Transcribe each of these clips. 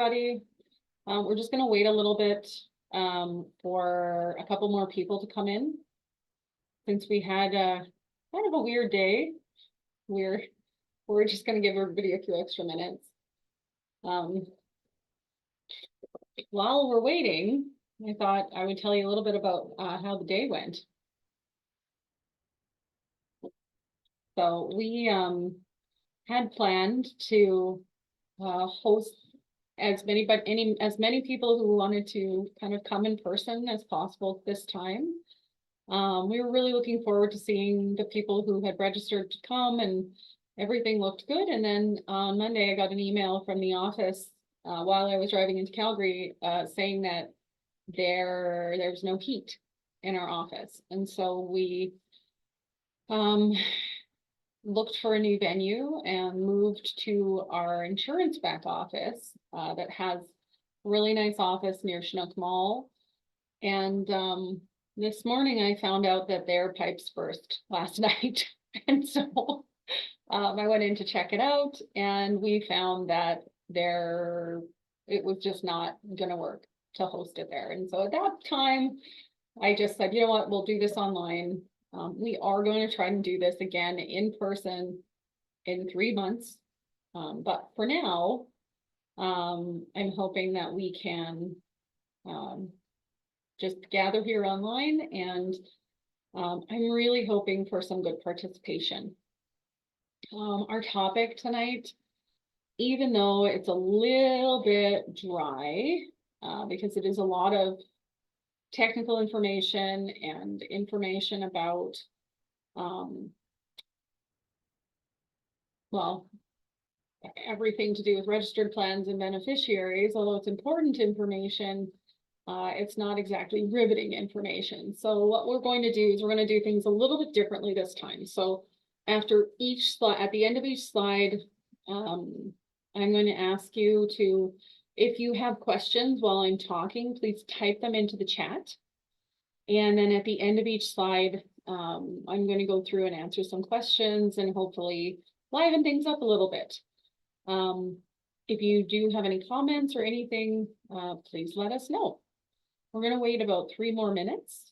Everybody. We're just going to wait a little bit for a couple more people to come in. Since we had kind of a weird day, we're just going to give everybody a few extra minutes. While we're waiting, I thought I would tell you a little bit about how the day went. So we had planned to host as many people who wanted to kind of come in person as possible this time. We were really looking forward to seeing the people who had registered to come, and everything looked good. And then on Monday, I got an email from the office while I was driving into Calgary saying that there's no heat in our office. And so we looked for a new venue and moved to our insurance back office that has a really nice office near Chinook Mall. And this morning I found out that their pipes burst last night. And so I went in to check it out, and we found that it was just not gonna work to host it there. And so at that time, I just said, you know what, we'll do this online. We are going to try and do this again in person in 3 months. But for now, I'm hoping that we can just gather here online, and I'm really hoping for some good participation. Our topic tonight, even though it's a little bit dry, because it is a lot of technical information and information about, well, everything to do with registered plans and beneficiaries, although it's important information, it's not exactly riveting information. So what we're going to do is we're going to do things a little bit differently this time. So after each slide, at the end of each slide, I'm going to ask you to, if you have questions while I'm talking, please type them into the chat. And then at the end of each slide, I'm going to go through and answer some questions and hopefully liven things up a little bit. If you do have any comments or anything, please let us know. We're going to wait about 3 more minutes,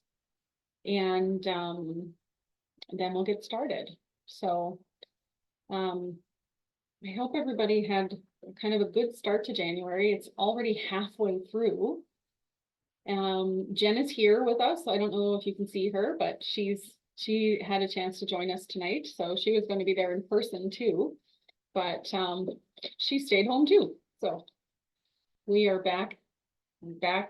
and then we'll get started. So I hope everybody had kind of a good start to January. It's already halfway through. Jen is here with us. I don't know if you can see her, but she had a chance to join us tonight. So she was going to be there in person too, but she stayed home too. So we are back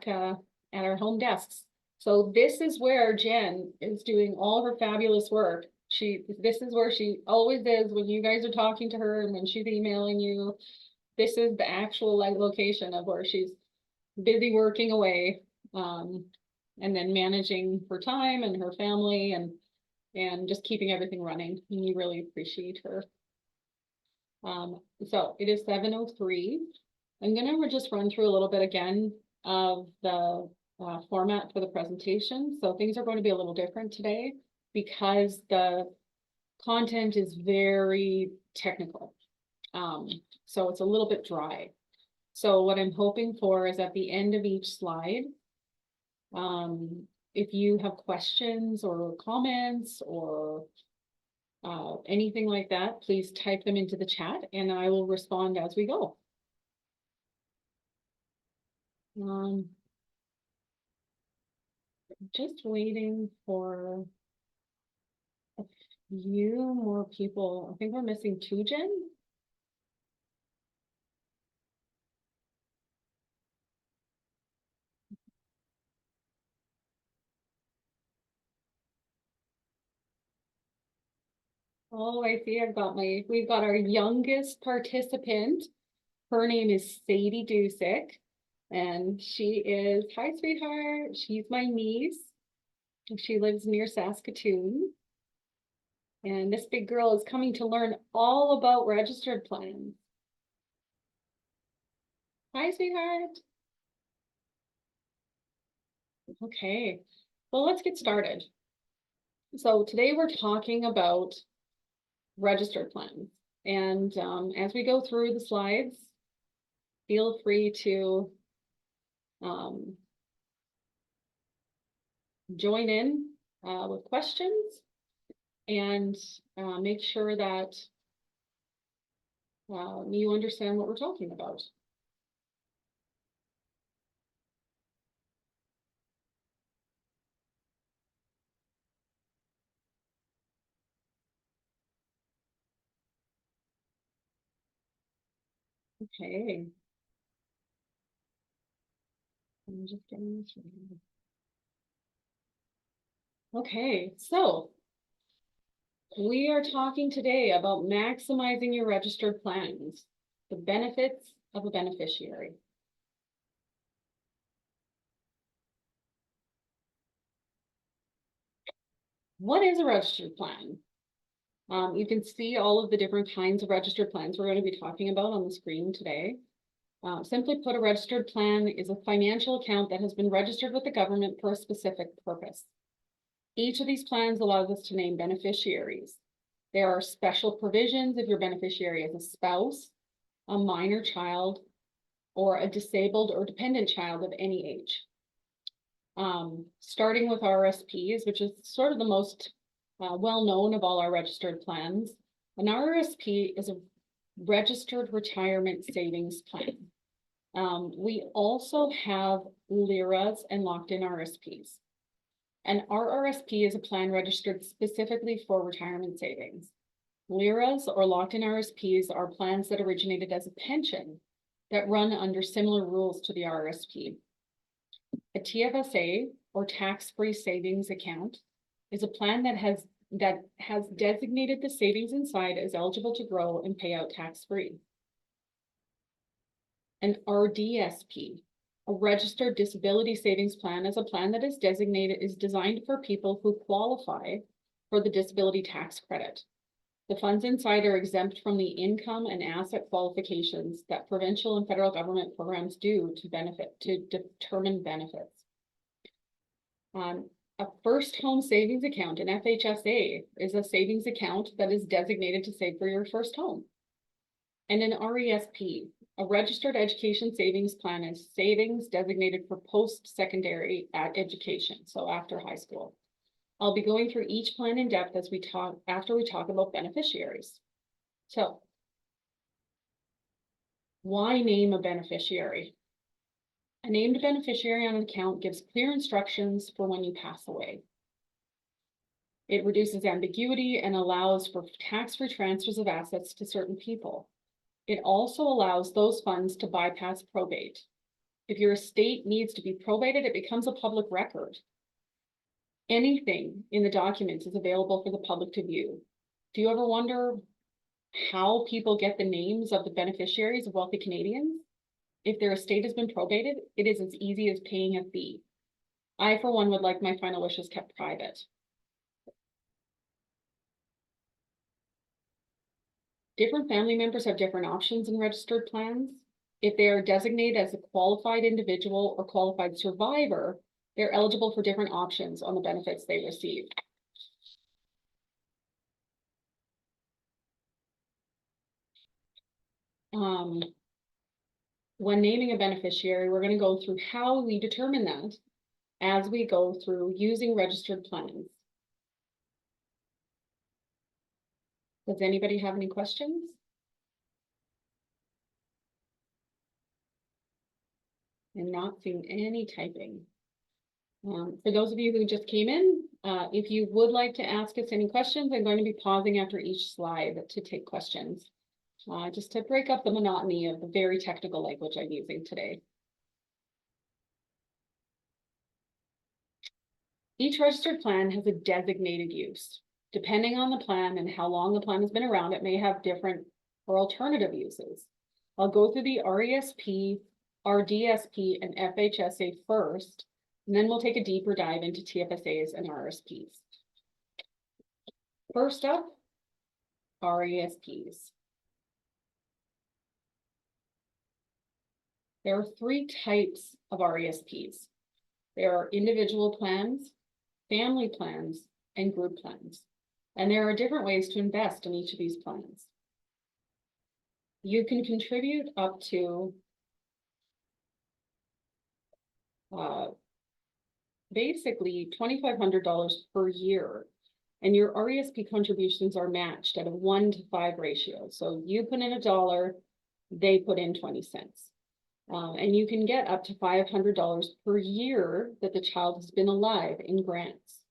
at our home desks. So this is where Jen is doing all her fabulous work. This is where she always is when you guys are talking to her and when she's emailing you. This is the actual location of where she's busy working away, and then managing her time and her family and just keeping everything running. And we really appreciate her. So it is 7:03. I'm gonna just run through a little bit again of the format for the presentation. So things are going to be a little different today because the content is very technical. So it's a little bit dry. So what I'm hoping for is at the end of each slide, if you have questions or comments or anything like that, please type them into the chat and I will respond as we go. Just waiting for a few more people. I think we're missing 2, Jen. Oh, I see. We've got our youngest participant. Her name is Sadie Dusick, and hi, sweetheart. She's my niece. She lives near Saskatoon. And this big girl is coming to learn all about registered plans. Hi, sweetheart. Okay, well, let's get started. So today we're talking about registered plans. And as we go through the slides, feel free to join in with questions and make sure that you understand what we're talking about. Okay. I'm just getting this ready. Okay, so we are talking today about maximizing your registered plans, the benefits of a beneficiary. What is a registered plan? You can see all of the different kinds of registered plans we're going to be talking about on the screen today. Simply put, a registered plan is a financial account that has been registered with the government for a specific purpose. Each of these plans allows us to name beneficiaries. There are special provisions if your beneficiary is a spouse, a minor child, or a disabled or dependent child of any age. Starting with RSPs, which is sort of the most well-known of all our registered plans. An RSP is a registered retirement savings plan. We also have LIRAs and locked-in RSPs. An RRSP is a plan registered specifically for retirement savings. LIRAs or locked-in RSPs are plans that originated as a pension that run under similar rules to the RRSP. A TFSA or tax-free savings account is a plan that has designated the savings inside as eligible to grow and pay out tax-free. An RDSP, a registered disability savings plan, is a plan that is designed for people who qualify for the disability tax credit. The funds inside are exempt from the income and asset qualifications that provincial and federal government programs do to determine benefits. A first home savings account, an FHSA, is a savings account that is designated to save for your first home. And an RESP, a registered education savings plan, is savings designated for post-secondary education, so after high school. I'll be going through each plan in depth after we talk about beneficiaries. So, why name a beneficiary? A named beneficiary on an account gives clear instructions for when you pass away. It reduces ambiguity and allows for tax-free transfers of assets to certain people. It also allows those funds to bypass probate. If your estate needs to be probated, it becomes a public record. Anything in the documents is available for the public to view. Do you ever wonder how people get the names of the beneficiaries of wealthy Canadians? If their estate has been probated, it is as easy as paying a fee. I, for one, would like my final wishes kept private. Different family members have different options in registered plans. If they are designated as a qualified individual or qualified survivor, they're eligible for different options on the benefits they receive. When naming a beneficiary, we're going to go through how we determine that as we go through using registered plans. Does anybody have any questions? I'm not seeing any typing. For those of you who just came in, if you would like to ask us any questions, I'm going to be pausing after each slide to take questions, just to break up the monotony of the very technical language I'm using today. Each registered plan has a designated use. Depending on the plan and how long the plan has been around, it may have different or alternative uses. I'll go through the RESP, RDSP, and FHSA first, and then we'll take a deeper dive into TFSAs and RSPs. First up, RESPs. There are three types of RESPs. There are individual plans, family plans, and group plans. And there are different ways to invest in each of these plans. You can contribute up to basically $2,500 per year. And your RESP contributions are matched at a 1-to-5 ratio. So you put in $1, they put in 20 cents. And you can get up to $500 per year that the child has been alive in grants.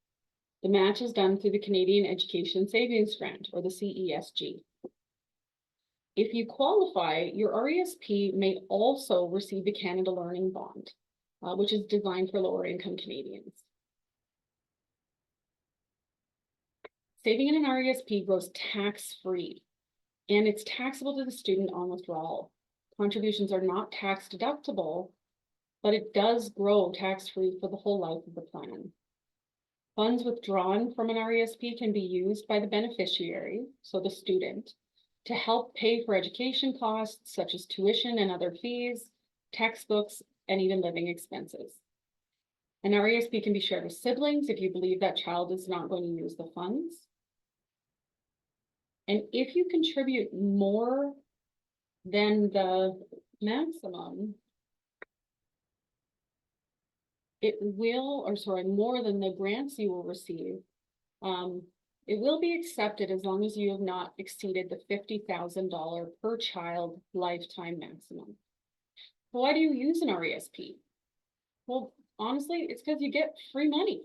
The match is done through the Canadian Education Savings Grant, or the CESG. If you qualify, your RESP may also receive the Canada Learning Bond, which is designed for lower income Canadians. Saving in an RESP grows tax-free, and it's taxable to the student on withdrawal. Contributions are not tax deductible, but it does grow tax-free for the whole life of the plan. Funds withdrawn from an RESP can be used by the beneficiary, so the student, to help pay for education costs such as tuition and other fees, textbooks, and even living expenses. An RESP can be shared with siblings if you believe that child is not going to use the funds. And if you contribute more than the maximum, it will, or sorry, more than the grants you will receive, it will be accepted as long as you have not exceeded the $50,000 per child lifetime maximum. So why do you use an RESP? Well, honestly, it's because you get free money.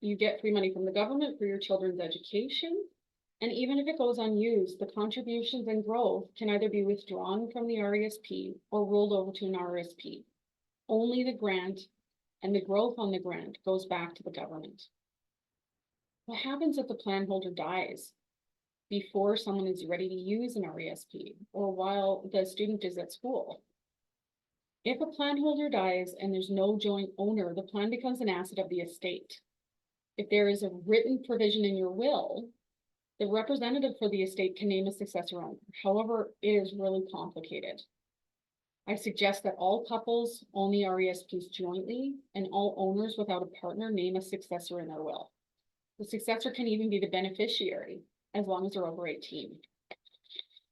You get free money from the government for your children's education. And even if it goes unused, the contributions and growth can either be withdrawn from the RESP or rolled over to an RESP. Only the grant and the growth on the grant goes back to the government. What happens if the plan holder dies before someone is ready to use an RESP or while the student is at school? If a plan holder dies and there's no joint owner, the plan becomes an asset of the estate. If there is a written provision in your will, the representative for the estate can name a successor owner. However, it is really complicated. I suggest that all couples own the RESPs jointly and all owners without a partner name a successor in their will. The successor can even be the beneficiary as long as they're over 18.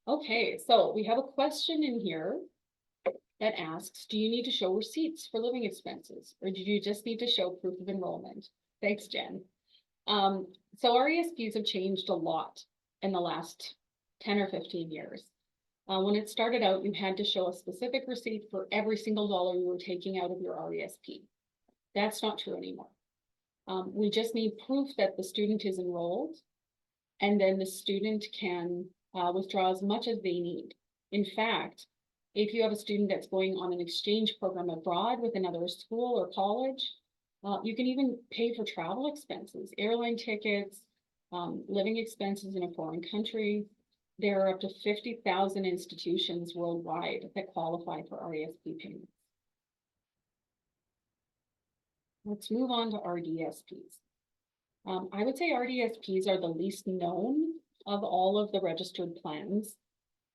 Okay, so we have a question in here that asks, do you need to show receipts for living expenses or do you just need to show proof of enrollment? Thanks, Jen. So RESPs have changed a lot in the last 10 or 15 years. When it started out, you had to show a specific receipt for every single dollar you were taking out of your RESP. That's not true anymore. We just need proof that the student is enrolled, and then the student can withdraw as much as they need. In fact, if you have a student that's going on an exchange program abroad with another school or college, you can even pay for travel expenses, airline tickets, living expenses in a foreign country. There are up to 50,000 institutions worldwide that qualify for RESP payments. Let's move on to RDSPs. I would say RDSPs are the least known of all of the registered plans.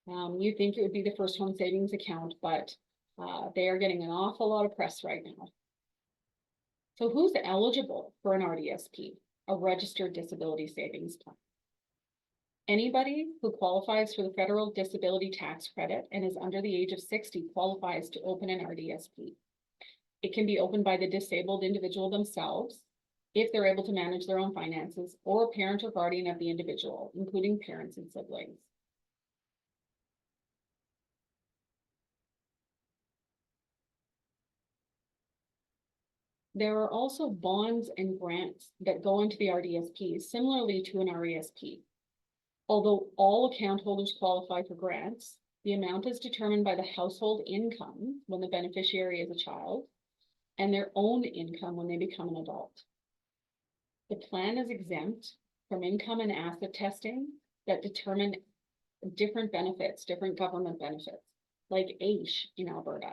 You think it would be the first home savings account, but they are getting an awful lot of press right now. So who's eligible for an RDSP, a registered disability savings plan? Anybody who qualifies for the federal disability tax credit and is under the age of 60 qualifies to open an RDSP. It can be opened by the disabled individual themselves, if they're able to manage their own finances, or a parent or guardian of the individual, including parents and siblings. There are also bonds and grants that go into the RDSP, similarly to an RESP. Although all account holders qualify for grants, the amount is determined by the household income when the beneficiary is a child, and their own income when they become an adult. The plan is exempt from income and asset testing that determine different benefits, different government benefits, like AISH in Alberta,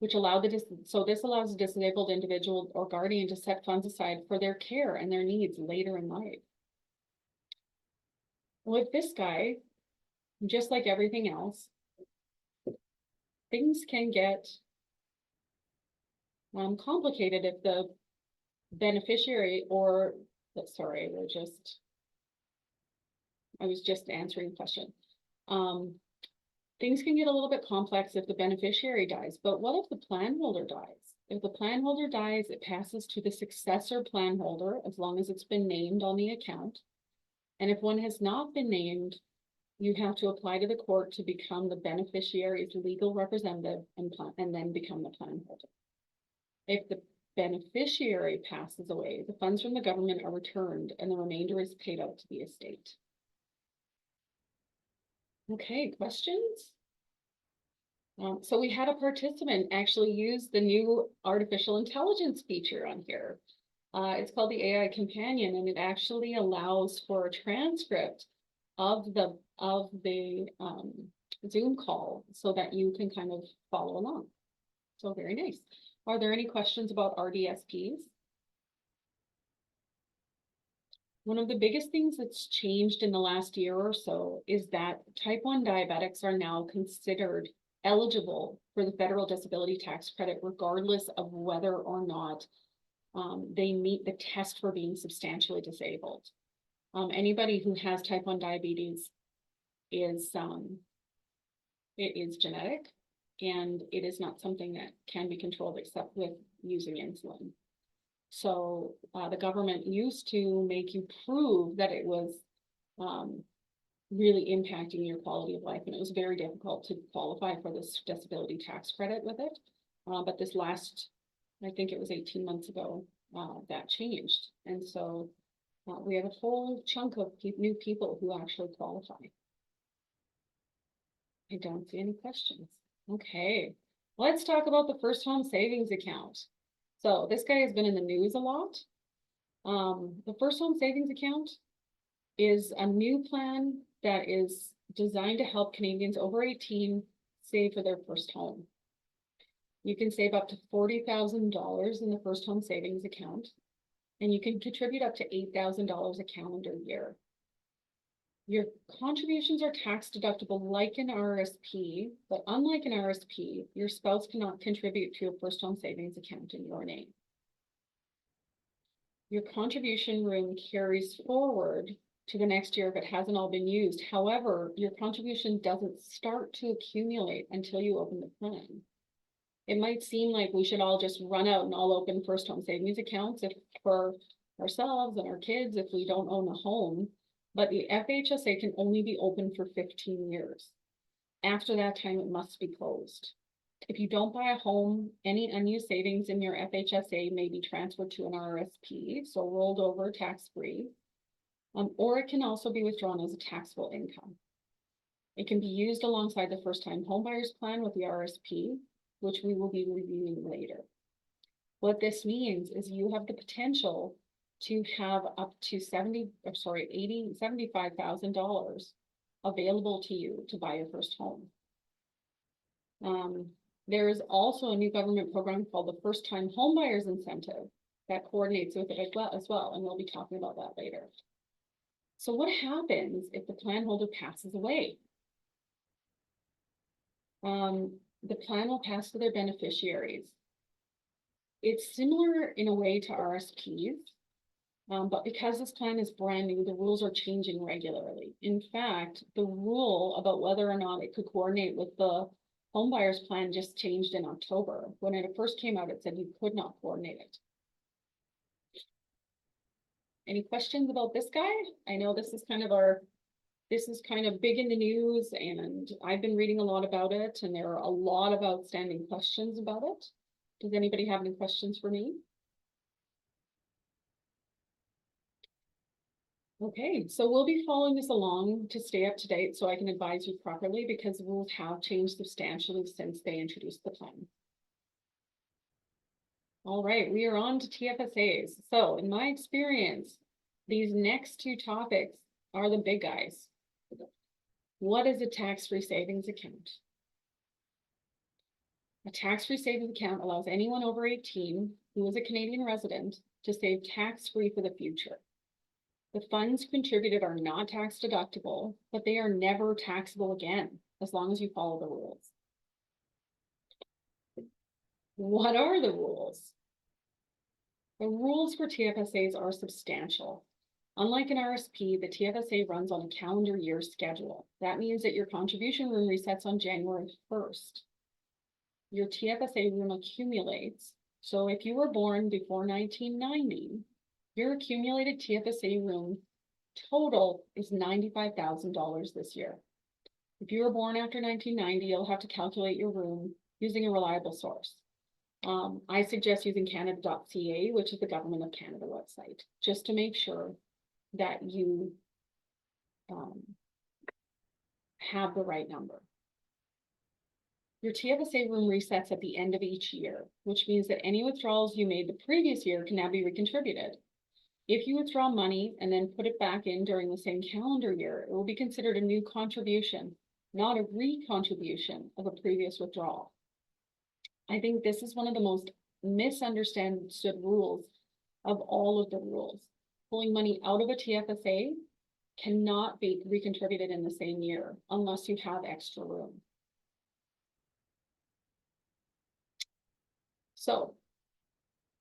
which this allows a disabled individual or guardian to set funds aside for their care and their needs later in life. With this guy, just like everything else, things can get complicated if the beneficiary or, sorry, I was just answering a question. Things can get a little bit complex if the beneficiary dies, but what if the plan holder dies? If the plan holder dies, it passes to the successor plan holder as long as it's been named on the account. And if one has not been named, you have to apply to the court to become the beneficiary's legal representative and then become the plan holder. If the beneficiary passes away, the funds from the government are returned and the remainder is paid out to the estate. Okay, questions? So we had a participant actually use the new artificial intelligence feature on here. It's called the AI Companion, and it actually allows for a transcript of the Zoom call so that you can kind of follow along. So very nice. Are there any questions about RDSPs? One of the biggest things that's changed in the last year or so is that type 1 diabetics are now considered eligible for the federal disability tax credit, regardless of whether or not they meet the test for being substantially disabled. Anybody who has type 1 diabetes is it is genetic, and it is not something that can be controlled except with using insulin. So the government used to make you prove that it was really impacting your quality of life, and it was very difficult to qualify for this disability tax credit with it. But this last, I think it was 18 months ago, that changed. And so we have a whole chunk of new people who actually qualify. I don't see any questions. Okay, let's talk about the first home savings account. So this guy has been in the news a lot. The first home savings account is a new plan that is designed to help Canadians over 18 save for their first home. You can save up to $40,000 in the first home savings account, and you can contribute up to $8,000 a calendar year. Your contributions are tax deductible like an RSP, but unlike an RSP, your spouse cannot contribute to a first home savings account in your name. Your contribution room carries forward to the next year if it hasn't all been used. However, your contribution doesn't start to accumulate until you open the plan. It might seem like we should all just run out and all open first home savings accounts for ourselves and our kids if we don't own a home. But the FHSA can only be open for 15 years. After that time, it must be closed. If you don't buy a home, any unused savings in your FHSA may be transferred to an RSP, so rolled over tax-free, or it can also be withdrawn as a taxable income. It can be used alongside the first-time homebuyers plan with the RSP, which we will be reviewing later. What this means is you have the potential to have up to $75,000 available to you to buy your first home. There is also a new government program called the First Time Homebuyers Incentive that coordinates with it as well, and we'll be talking about that later. So what happens if the plan holder passes away? The plan will pass to their beneficiaries. It's similar in a way to RSPs, but because this plan is brand new, the rules are changing regularly. In fact, the rule about whether or not it could coordinate with the homebuyers plan just changed in October. When it first came out, it said you could not coordinate it. Any questions about this guy? I know this is kind of big in the news, and I've been reading a lot about it, and there are a lot of outstanding questions about it. Does anybody have any questions for me? Okay, so we'll be following this along to stay up to date so I can advise you properly, because the rules have changed substantially since they introduced the plan. All right, we are on to TFSAs. So in my experience, these next two topics are the big guys. What is a tax-free savings account? A tax-free savings account allows anyone over 18 who is a Canadian resident to save tax-free for the future. The funds contributed are not tax deductible, but they are never taxable again, as long as you follow the rules. What are the rules? The rules for TFSAs are substantial. Unlike an RSP, the TFSA runs on a calendar year schedule. That means that your contribution room resets on January 1st. Your TFSA room accumulates. So if you were born before 1990, your accumulated TFSA room total is $95,000 this year. If you were born after 1990, you'll have to calculate your room using a reliable source. I suggest using canada.ca, which is the Government of Canada website, just to make sure that you have the right number. Your TFSA room resets at the end of each year, which means that any withdrawals you made the previous year can now be recontributed. If you withdraw money and then put it back in during the same calendar year, it will be considered a new contribution, not a recontribution of a previous withdrawal. I think this is one of the most misunderstood rules of all of the rules. Pulling money out of a TFSA cannot be recontributed in the same year unless you have extra room. So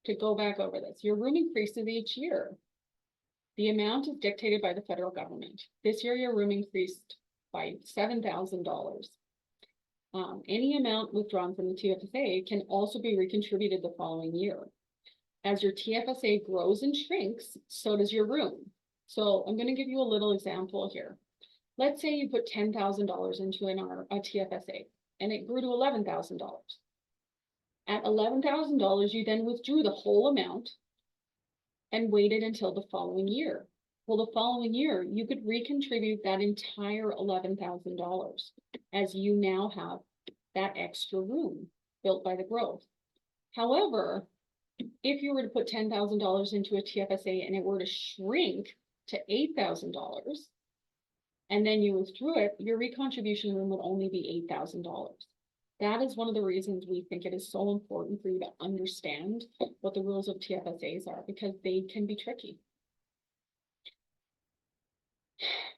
to go back over this, your room increases each year. The amount is dictated by the federal government. This year, your room increased by $7,000. Any amount withdrawn from the TFSA can also be recontributed the following year. As your TFSA grows and shrinks, so does your room. So I'm going to give you a little example here. Let's say you put $10,000 into a TFSA and it grew to $11,000. At $11,000, you then withdrew the whole amount and waited until the following year. Well, the following year, you could recontribute that entire $11,000 as you now have that extra room built by the growth. However, if you were to put $10,000 into a TFSA and it were to shrink to $8,000, and then you withdrew it, your recontribution room would only be $8,000. That is one of the reasons we think it is so important for you to understand what the rules of TFSAs are, because they can be tricky.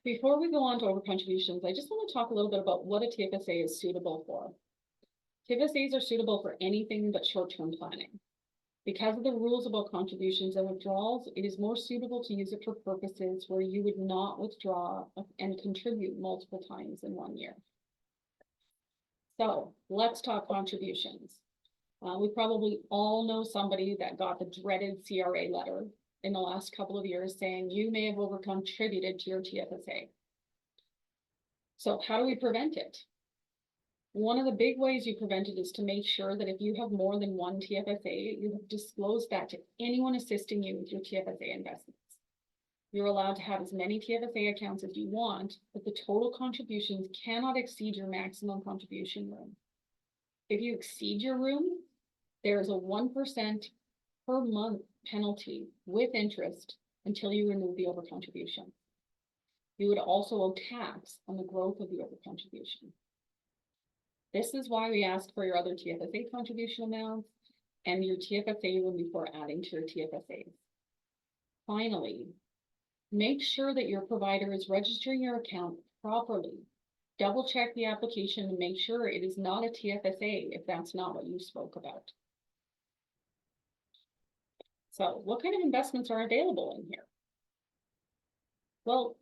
Before we go on to overcontributions, I just want to talk a little bit about what a TFSA is suitable for. TFSAs are suitable for anything but short-term planning. Because of the rules about contributions and withdrawals, it is more suitable to use it for purposes where you would not withdraw and contribute multiple times in 1 year. So let's talk contributions. We probably all know somebody that got the dreaded CRA letter in the last couple of years saying you may have overcontributed to your TFSA. So how do we prevent it? One of the big ways you prevent it is to make sure that if you have more than one TFSA, you have disclosed that to anyone assisting you with your TFSA investments. You're allowed to have as many TFSA accounts as you want, but the total contributions cannot exceed your maximum contribution room. If you exceed your room, there is a 1% per month penalty with interest until you remove the overcontribution. You would also owe tax on the growth of the overcontribution. This is why we ask for your other TFSA contribution amounts and your TFSA room before adding to your TFSAs. Finally, make sure that your provider is registering your account properly. Double check the application and make sure it is not a TFSA if that's not what you spoke about. So what kind of investments are available in here? Well,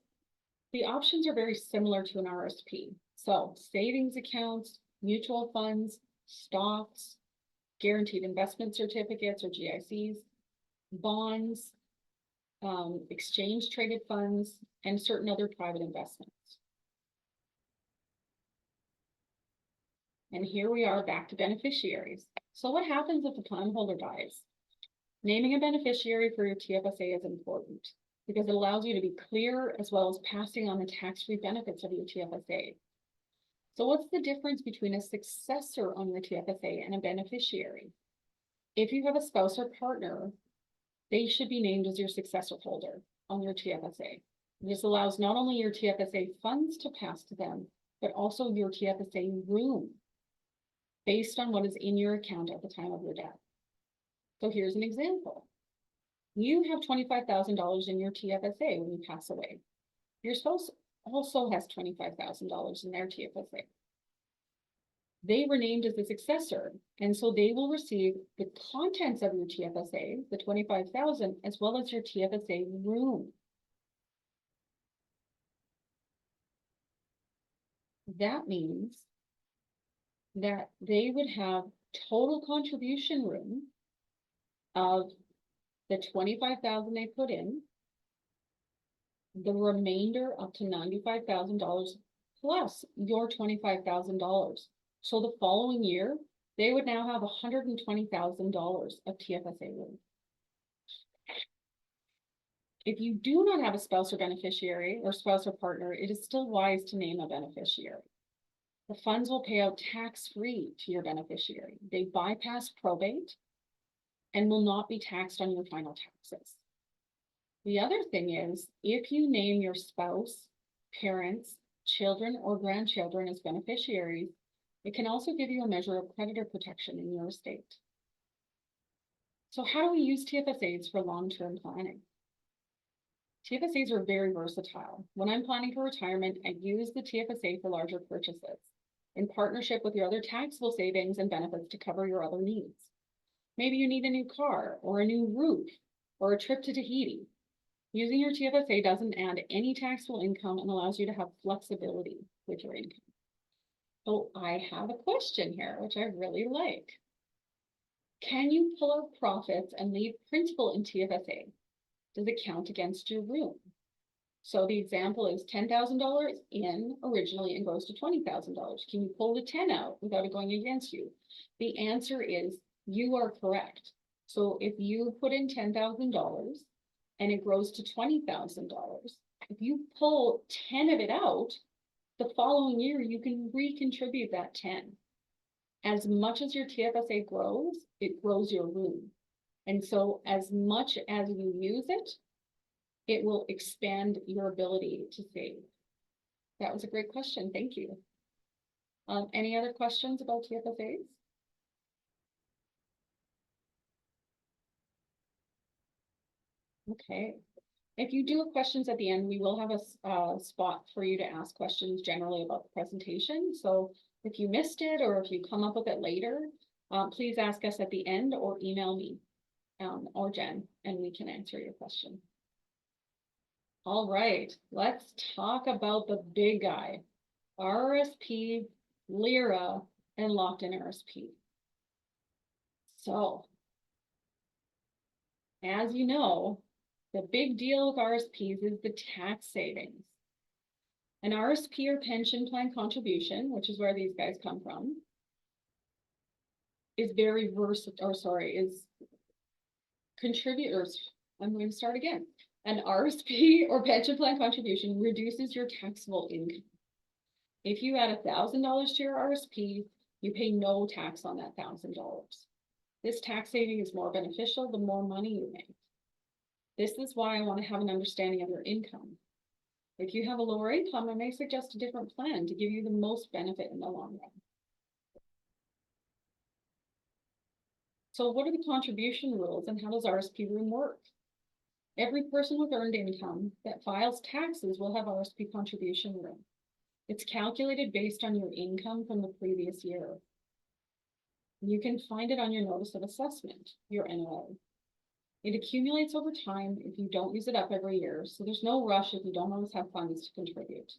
the options are very similar to an RSP. So savings accounts, mutual funds, stocks, guaranteed investment certificates or GICs, bonds, exchange traded funds, and certain other private investments. And here we are back to beneficiaries. So what happens if the plan holder dies? Naming a beneficiary for your TFSA is important because it allows you to be clear as well as passing on the tax-free benefits of your TFSA. So what's the difference between a successor on your TFSA and a beneficiary? If you have a spouse or partner, they should be named as your successor holder on your TFSA. This allows not only your TFSA funds to pass to them, but also your TFSA room based on what is in your account at the time of your death. So here's an example. You have $25,000 in your TFSA when you pass away. Your spouse also has $25,000 in their TFSA. They were named as the successor, and so they will receive the contents of your TFSA, the $25,000, as well as your TFSA room. that means that they would have total contribution room of the 25,000 they put in, the remainder up to $95,000 plus your $25,000. So the following year, they would now have $120,000 of TFSA room. If you do not have a spouse or beneficiary or spouse or partner, it is still wise to name a beneficiary. The funds will pay out tax-free to your beneficiary. They bypass probate and will not be taxed on your final taxes. The other thing is, if you name your spouse, parents, children, or grandchildren as beneficiaries, it can also give you a measure of creditor protection in your estate. So how do we use TFSAs for long-term planning? TFSAs are very versatile. When I'm planning for retirement, I use the TFSA for larger purchases in partnership with your other taxable savings and benefits to cover your other needs. Maybe you need a new car or a new roof or a trip to Tahiti. Using your TFSA doesn't add any taxable income and allows you to have flexibility with your income. So I have a question here, which I really like. Can you pull out profits and leave principal in TFSA? Does it count against your room? So the example is $10,000 in originally and goes to $20,000. Can you pull the 10 out without it going against you? The answer is you are correct. So if you put in $10,000 and it grows to $20,000, if you pull 10 of it out, the following year you can recontribute that 10. As much as your TFSA grows, it grows your room. And so as much as you use it, it will expand your ability to save. That was a great question. Thank you. Any other questions about TFSAs? Okay. If you do have questions at the end, we will have a spot for you to ask questions generally about the presentation. So if you missed it or if you come up with it later, please ask us at the end or email me or Jen, and we can answer your question. All right, let's talk about the big guy, RRSP, LIRA, and locked-in RSP. So, as you know, the big deal with RSPs is the tax savings. An RSP or pension plan contribution, which is where these guys come from, is very versatile, is contributors. I'm going to start again. An RSP or pension plan contribution reduces your taxable income. If you add $1,000 to your RSP, you pay no tax on that $1,000. This tax saving is more beneficial the more money you make. This is why I want to have an understanding of your income. If you have a lower income, I may suggest a different plan to give you the most benefit in the long run. So what are the contribution rules and how does RSP room work? Every person with earned income that files taxes will have RSP contribution room. It's calculated based on your income from the previous year. You can find it on your notice of assessment, your NOA. It accumulates over time if you don't use it up every year, so there's no rush if you don't always have funds to contribute.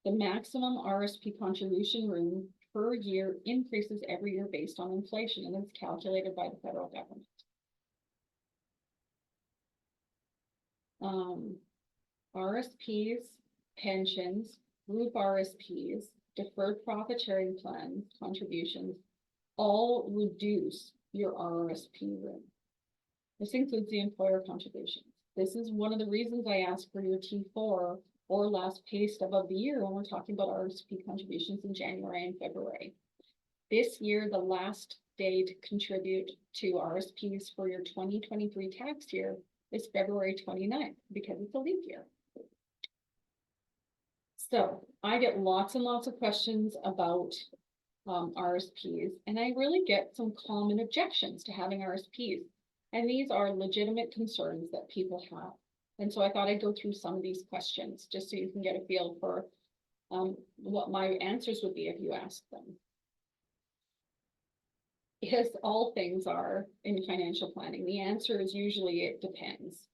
The maximum RSP contribution room per year increases every year based on inflation, and it's calculated by the federal government. RSPs, pensions, group RSPs, deferred profit sharing plans, contributions, all reduce your RSP room. This includes the employer contributions. This is one of the reasons I ask for your T4 or last pay stub of the year when we're talking about RSP contributions in January and February. This year, the last day to contribute to RSPs for your 2023 tax year is February 29th because it's a leap year. So I get lots and lots of questions about RSPs, and I really get some common objections to having RSPs. And these are legitimate concerns that people have. And so I thought I'd go through some of these questions just so you can get a feel for what my answers would be if you asked them. As all things are in financial planning, the answer is usually it depends.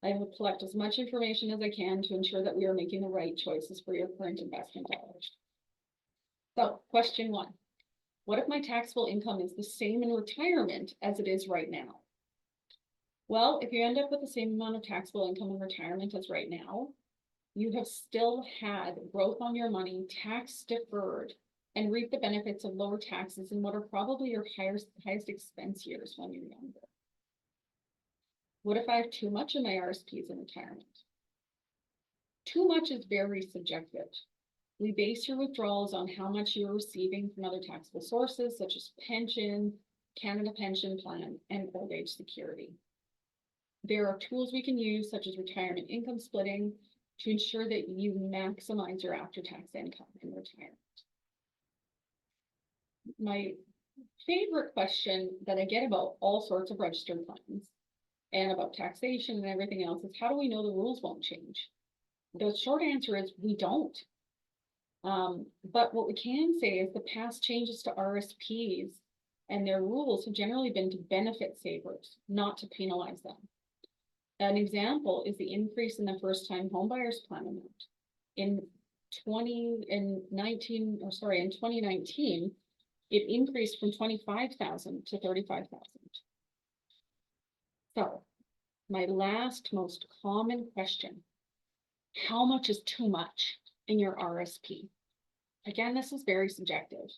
I will collect as much information as I can to ensure that we are making the right choices for your current investment dollars. So question 1, what if my taxable income is the same in retirement as it is right now? Well, if you end up with the same amount of taxable income in retirement as right now, you have still had growth on your money, tax deferred, and reap the benefits of lower taxes in what are probably your highest expense years when you're younger. What if I have too much in my RSPs in retirement? Too much is very subjective. We base your withdrawals on how much you're receiving from other taxable sources, such as pension, Canada Pension Plan, and old age security. There are tools we can use, such as retirement income splitting, to ensure that you maximize your after-tax income in retirement. My favorite question that I get about all sorts of registered plans and about taxation and everything else is, how do we know the rules won't change? The short answer is we don't. But what we can say is the past changes to RSPs and their rules have generally been to benefit savers, not to penalize them. An example is the increase in the first-time homebuyers plan amount. In 2019, it increased from 25,000 to 35,000. So, my last most common question, how much is too much in your RSP? Again, this is very subjective.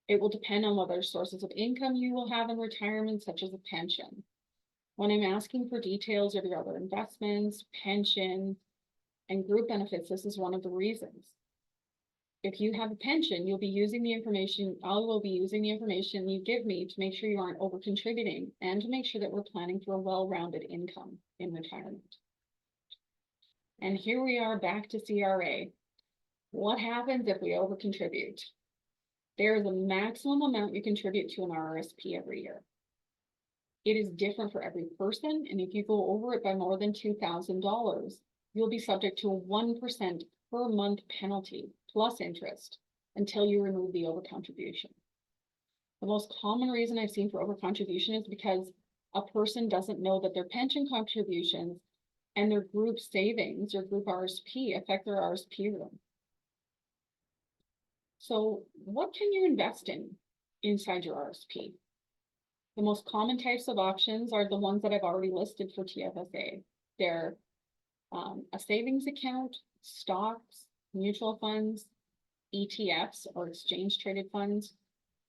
It will depend on what other sources of income you will have in retirement, such as a pension. When I'm asking for details of your other investments, pension, and group benefits, this is one of the reasons. If you have a pension, you'll be using the information, I will be using the information you give me to make sure you aren't over contributing and to make sure that we're planning for a well-rounded income in retirement. And here we are back to CRA. What happens if we over contribute? There is a maximum amount you contribute to an RRSP every year. It is different for every person, and if you go over it by more than $2,000, you'll be subject to a 1% per month penalty plus interest until you remove the overcontribution. The most common reason I've seen for overcontribution is because a person doesn't know that their pension contributions and their group savings or group RSP affect their RSP room. So what can you invest in inside your RSP? The most common types of options are the ones that I've already listed for TFSA. They're a savings account, stocks, mutual funds, ETFs or exchange traded funds,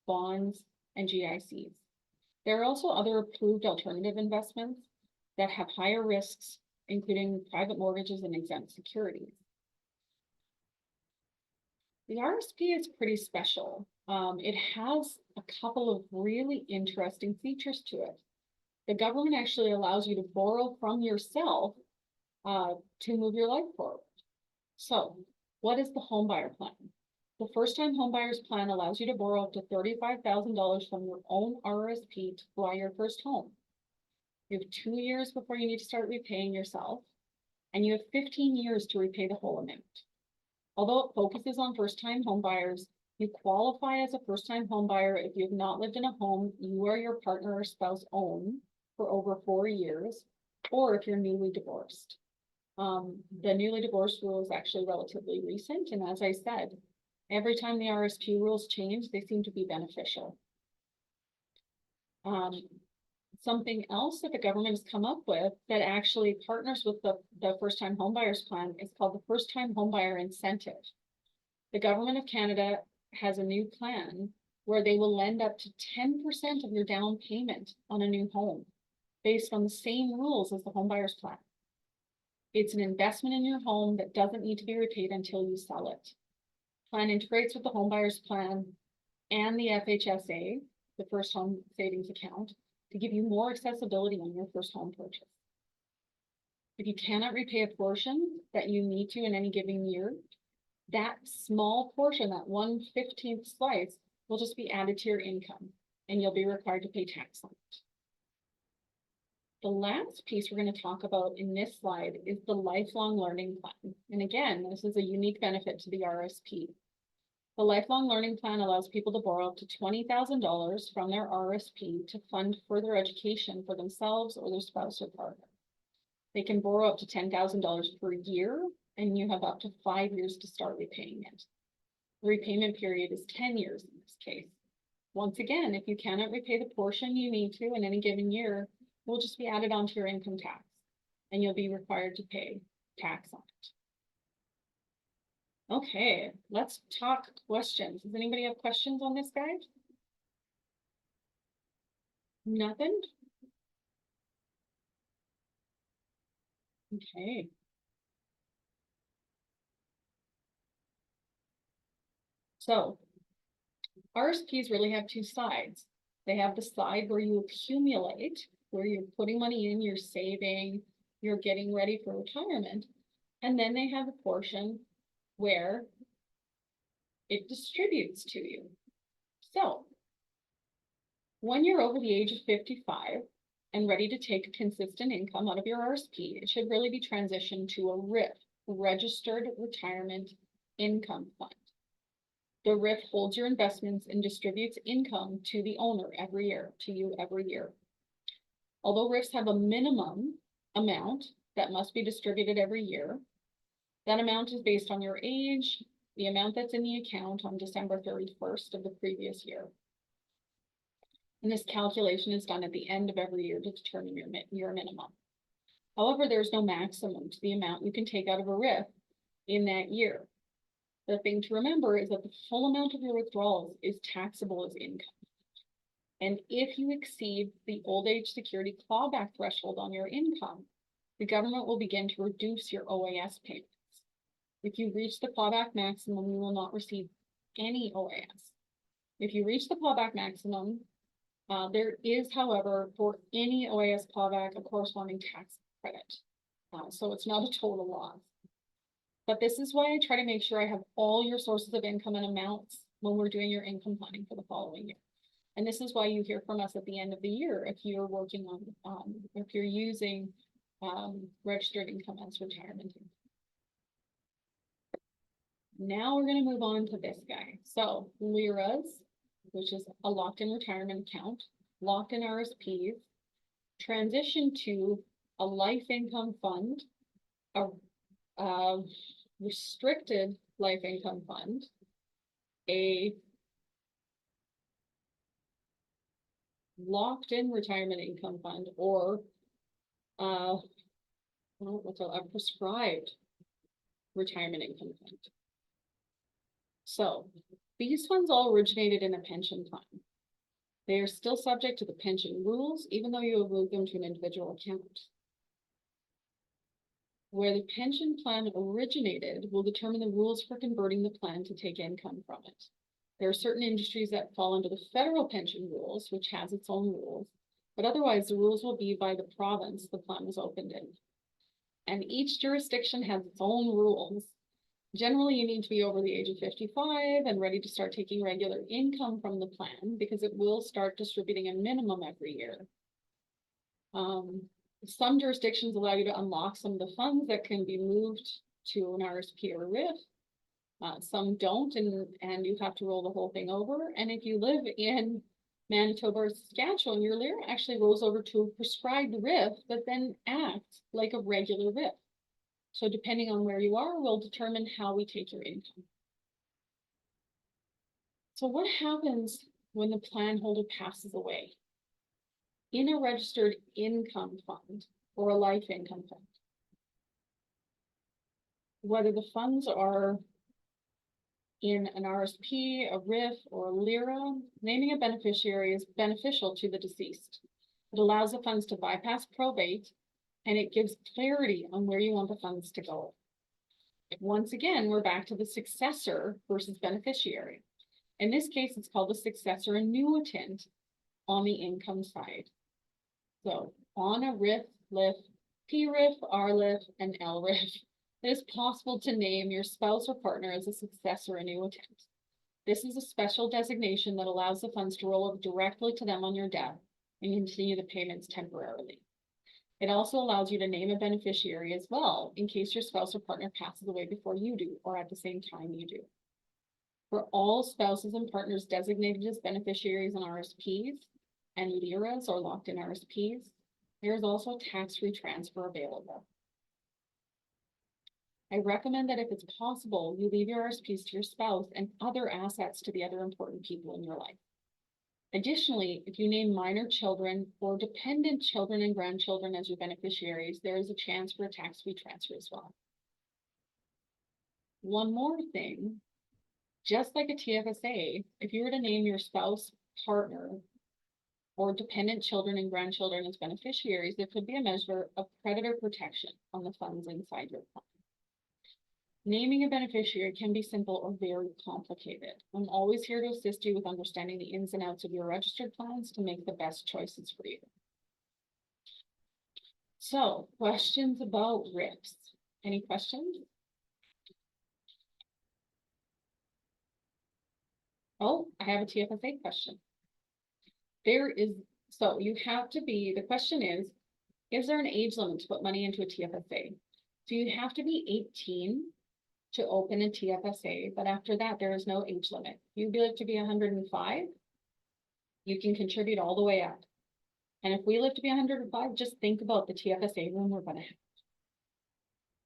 bonds, and GICs. There are also other approved alternative investments that have higher risks, including private mortgages and exempt securities. The RSP is pretty special. It has a couple of really interesting features to it. The government actually allows you to borrow from yourself to move your life forward. So, what is the homebuyer plan? The first-time homebuyers plan allows you to borrow up to $35,000 from your own RSP to buy your first home. You have 2 years before you need to start repaying yourself, and you have 15 years to repay the whole amount. Although it focuses on first-time homebuyers, you qualify as a first-time homebuyer if you have not lived in a home you or your partner or spouse own for over 4 years, or if you're newly divorced. The newly divorced rule is actually relatively recent, and as I said, every time the RSP rules change, they seem to be beneficial. Something else that the government has come up with that actually partners with the first-time homebuyers plan is called the first-time homebuyer incentive. The government of Canada has a new plan where they will lend up to 10% of your down payment on a new home based on the same rules as the homebuyers plan. It's an investment in your home that doesn't need to be repaid until you sell it. Plan integrates with the homebuyers plan and the FHSA, the first home savings account, to give you more accessibility on your first home purchase. If you cannot repay a portion that you need to in any given year, that small portion, that 1/15 slice, will just be added to your income, and you'll be required to pay tax on it. The last piece we're going to talk about in this slide is the lifelong learning plan. And again, this is a unique benefit to the RSP. The lifelong learning plan allows people to borrow up to $20,000 from their RSP to fund further education for themselves or their spouse or partner. They can borrow up to $10,000 per year, and you have up to 5 years to start repaying it. The repayment period is 10 years in this case. Once again, if you cannot repay the portion you need to in any given year, it will just be added onto your income tax, and you'll be required to pay tax on it. Okay, let's talk questions. Does anybody have questions on this guide? Nothing? Okay. So RSPs really have two sides. They have the side where you accumulate, where you're putting money in, you're saving, you're getting ready for retirement. And then they have a portion where it distributes to you. So when you're over the age of 55 and ready to take a consistent income out of your RSP, it should really be transitioned to a RIF, Registered Retirement Income Fund. The RIF holds your investments and distributes income to the owner every year, to you every year. Although RIFs have a minimum amount that must be distributed every year, that amount is based on your age, the amount that's in the account on December 31st of the previous year. And this calculation is done at the end of every year to determine your minimum. However, there's no maximum to the amount you can take out of a RIF in that year. The thing to remember is that the full amount of your withdrawals is taxable as income. And if you exceed the old age security clawback threshold on your income, the government will begin to reduce your OAS payments. If you reach the clawback maximum, you will not receive any OAS. If you reach the clawback maximum, there is, however, for any OAS clawback, a corresponding tax credit. So it's not a total loss. But this is why I try to make sure I have all your sources of income and amounts when we're doing your income planning for the following year. And this is why you hear from us at the end of the year if you're working on, if you're using registered income as retirement income. Now we're going to move on to this guy. So LIRAs, which is a locked-in retirement account, locked-in RSPs, transition to a life income fund, a restricted life income fund, a locked-in retirement income fund, or a prescribed retirement income fund. So these funds all originated in a pension plan. They are still subject to the pension rules, even though you have moved them to an individual account. Where the pension plan originated will determine the rules for converting the plan to take income from it. There are certain industries that fall under the federal pension rules, which has its own rules, but otherwise the rules will be by the province the plan was opened in. And each jurisdiction has its own rules. Generally, you need to be over the age of 55 and ready to start taking regular income from the plan because it will start distributing a minimum every year. Some jurisdictions allow you to unlock some of the funds that can be moved to an RSP or RIF. Some don't, and you have to roll the whole thing over. And if you live in Manitoba or Saskatchewan, your LIRA actually rolls over to a prescribed RIF that then acts like a regular RIF. So depending on where you are, will determine how we take your income. So what happens when the plan holder passes away? In a registered income fund or a life income fund, whether the funds are in an RSP, a RIF, or a LIRA, naming a beneficiary is beneficial to the deceased. It allows the funds to bypass probate, and it gives clarity on where you want the funds to go. Once again, we're back to the successor versus beneficiary. In this case, it's called the successor annuitant on the income side. So on a RIF, LIF, PRIF, RLIF, and LRIF, it is possible to name your spouse or partner as a successor annuitant. This is a special designation that allows the funds to roll over directly to them on your death and continue the payments temporarily. It also allows you to name a beneficiary as well in case your spouse or partner passes away before you do or at the same time you do. For all spouses and partners designated as beneficiaries in RSPs and LIRAs or locked-in RSPs, there is also tax-free transfer available. I recommend that if it's possible, you leave your RSPs to your spouse and other assets to the other important people in your life. Additionally, if you name minor children or dependent children and grandchildren as your beneficiaries, there is a chance for a tax-free transfer as well. One more thing, just like a TFSA, if you were to name your spouse, partner, or dependent children and grandchildren as beneficiaries, there could be a measure of creditor protection on the funds inside your plan. Naming a beneficiary can be simple or very complicated. I'm always here to assist you with understanding the ins and outs of your registered plans to make the best choices for you. So, questions about RIPs? Any questions? Oh, I have a TFSA question. So you have to be, the question is there an age limit to put money into a TFSA? So you have to be 18 to open a TFSA, but after that, there is no age limit. You'd live to be 105, you can contribute all the way up. And if we live to be 105, just think about the TFSA room we're gonna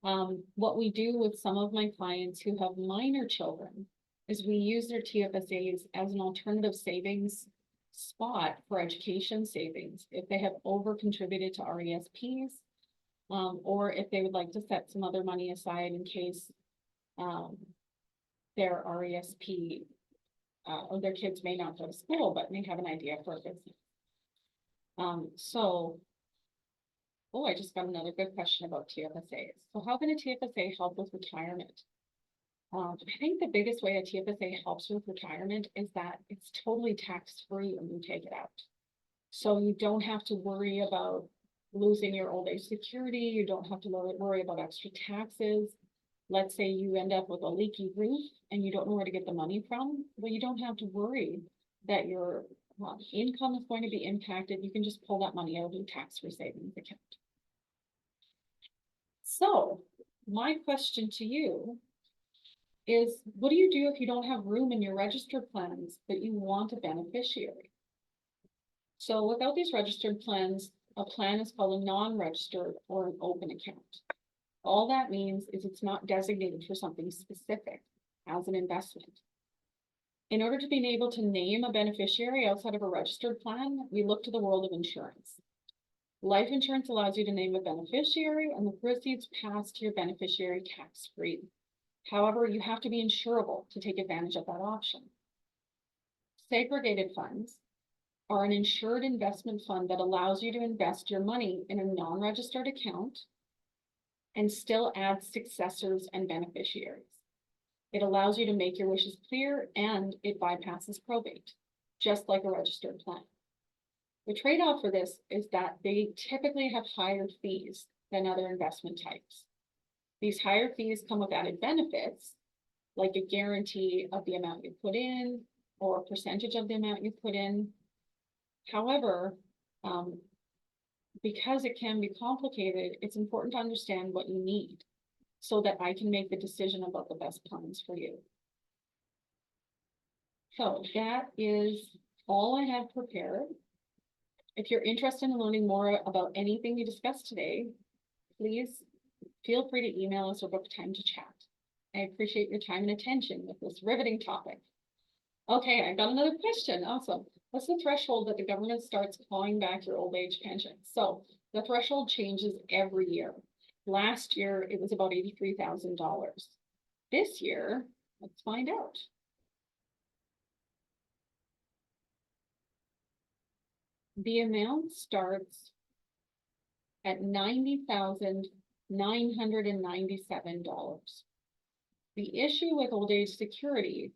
have. What we do with some of my clients who have minor children is we use their TFSAs as an alternative savings spot for education savings if they have over contributed to RESPs, or if they would like to set some other money aside in case their RESP or their kids may not go to school, but may have an idea for a business. I just got another good question about TFSAs. So how can a TFSA help with retirement? I think the biggest way a TFSA helps with retirement is that it's totally tax-free when you take it out. So you don't have to worry about losing your old age security. You don't have to worry about extra taxes. Let's say you end up with a leaky roof and you don't know where to get the money from. Well, you don't have to worry that your income is going to be impacted. You can just pull that money out of your tax-free savings account. So my question to you is, what do you do if you don't have room in your registered plans, but you want a beneficiary? So without these registered plans, a plan is called a non-registered or an open account. All that means is it's not designated for something specific as an investment. In order to be able to name a beneficiary outside of a registered plan, we look to the world of insurance. Life insurance allows you to name a beneficiary and the proceeds pass to your beneficiary tax-free. However, you have to be insurable to take advantage of that option. Segregated funds are an insured investment fund that allows you to invest your money in a non-registered account and still add successors and beneficiaries. It allows you to make your wishes clear and it bypasses probate, just like a registered plan. The trade-off for this is that they typically have higher fees than other investment types. These higher fees come with added benefits, like a guarantee of the amount you put in or a percentage of the amount you put in. However, because it can be complicated, it's important to understand what you need so that I can make the decision about the best plans for you. So that is all I have prepared. If you're interested in learning more about anything we discussed today, please feel free to email us or book time to chat. I appreciate your time and attention with this riveting topic. Okay, I got another question. Awesome. What's the threshold that the government starts clawing back your old age pension? So the threshold changes every year. Last year, it was about $83,000. This year, let's find out. The amount starts at $90,997. The issue with old age security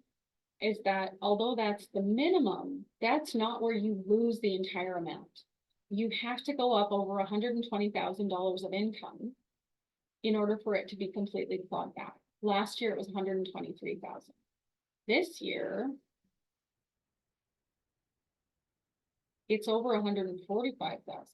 is that although that's the minimum, that's not where you lose the entire amount. You have to go up over $120,000 of income in order for it to be completely clawed back. Last year, it was $123,000. This year, it's over $145,000.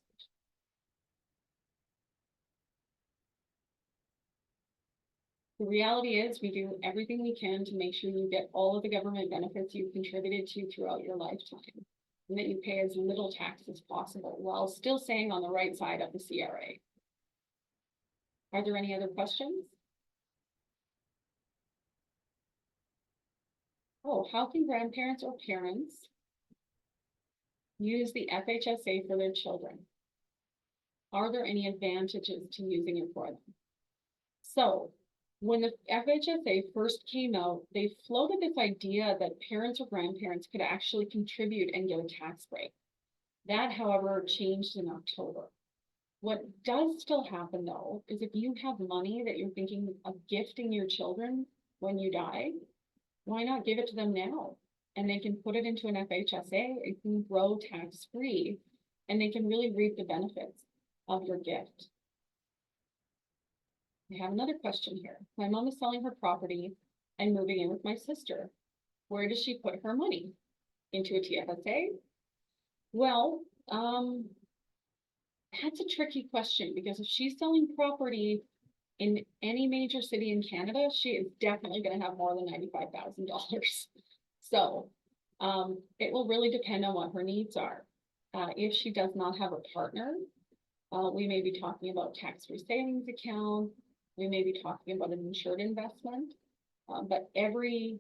The reality is we do everything we can to make sure you get all of the government benefits you've contributed to throughout your lifetime, and that you pay as little tax as possible while still staying on the right side of the CRA. Are there any other questions? Oh, how can grandparents or parents use the FHSA for their children? Are there any advantages to using it for them? So when the FHSA first came out, they floated this idea that parents or grandparents could actually contribute and get a tax break. That, however, changed in October. What does still happen though, is if you have money that you're thinking of gifting your children when you die, why not give it to them now? And they can put it into an FHSA, it can grow tax-free, and they can really reap the benefits of your gift. I have another question here. My mom is selling her property and moving in with my sister. Where does she put her money? Into a TFSA? Well, that's a tricky question because if she's selling property in any major city in Canada, she is definitely going to have more than $95,000. So it will really depend on what her needs are. If she does not have a partner, we may be talking about tax-free savings account. We may be talking about an insured investment, but every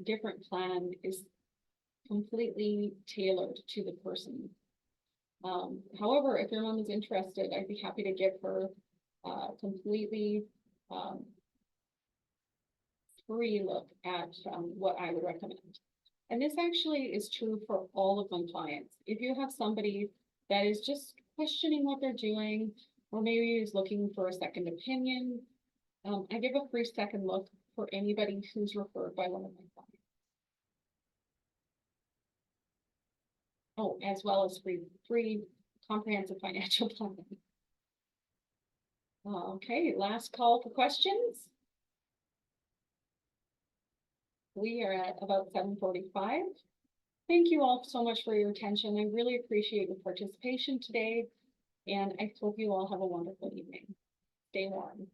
different plan is completely tailored to the person. However, if your mom is interested, I'd be happy to give her completely free look at what I would recommend. And this actually is true for all of my clients. If you have somebody that is just questioning what they're doing, or maybe is looking for a second opinion, I give a free second look for anybody who's referred by one of my clients. Oh, as well as free comprehensive financial planning. Okay, last call for questions. We are at about 7:45. Thank you all so much for your attention. I really appreciate your participation today, and I hope you all have a wonderful evening. Stay warm.